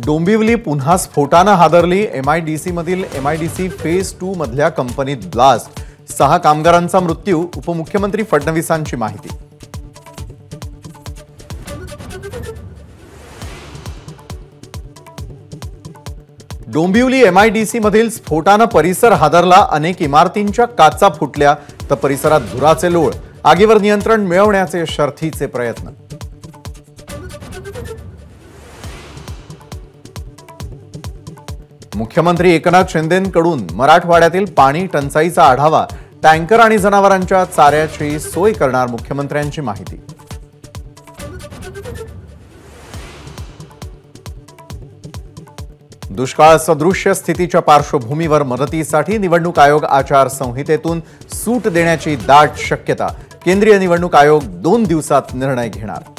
डोंबिवली पुन्हा स्फोटानं हादरली। एमआयडीसी मधील एमआयडीसी फेज 2 मधल्या कंपनीत ब्लास्ट, 6 कामगारांचा मृत्यू। उपमुख्यमंत्री फडणवीसांची माहिती। डोंबिवली एमआयडीसी मधील स्फोटानं परिसर हादरला। अनेक इमारतींच्या काचा फुटल्या तर परिसरात धुराचे लोळ। आगीवर नियंत्रण मिळवण्याचे शर्थीचे प्रयत्न। मुख्यमंत्री एकनाथ शिंदेंकडून मराठवाड्यातील पाणी टंचाईचा आढावा। टँकर आणि जनावरांच्या चाऱ्याची सोय करणार मुख्यमंत्र्यांची माहिती। दुष्काळ सदृश्य स्थितीच्या पार्श्वभूमीवर मदतीसाठी निवडणूक आयोग आचारसंहितेतून सूट देण्याची दाट शक्यता। केंद्रीय निवडणूक आयोग 2 दिवसात निर्णय घेणार।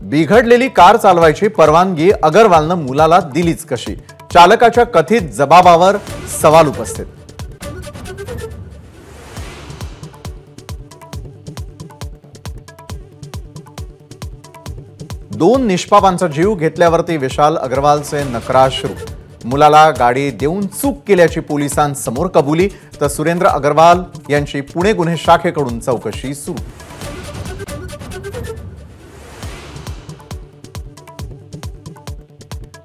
बिघडलेली कार चालवायची परवानगी अग्रवालनं मुलाला दिलीच कशी? चालकाच्या कथित जबाबावर सवाल उपस्थित। दोन निष्पापांचा जीव घेतल्यावरती विशाल अग्रवालचे नक्राश्रू। मुलाला गाडी देऊन चूक केल्याची पोलिसांसमोर कबुली, तर सुरेंद्र अग्रवाल यांची पुणे गुन्हे शाखेकडून चौकशी सुरू।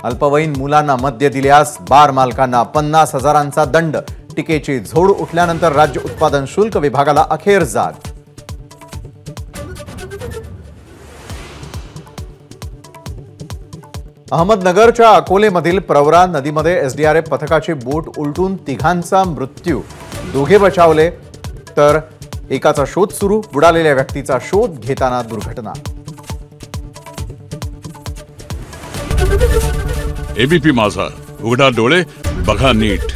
अल्पवयीन मुलांना मद्य दिल्यास बार मालकांना 50,000चा दंड। टीकेची झोड उठल्यानंतर राज्य उत्पादन शुल्क विभागाला अखेर जाग। अहमदनगरच्या अकोलेमधील प्रवरा नदीमध्ये एसडीआरएफ पथकाची बोट उलटून 3घांचा मृत्यू। 2घे बचावले तर एकाचा शोध सुरू। बुडालेल्या व्यक्तीचा शोध घेताना दुर्घटना। एबीपी माझा, उघडा डोळे बघा नीट।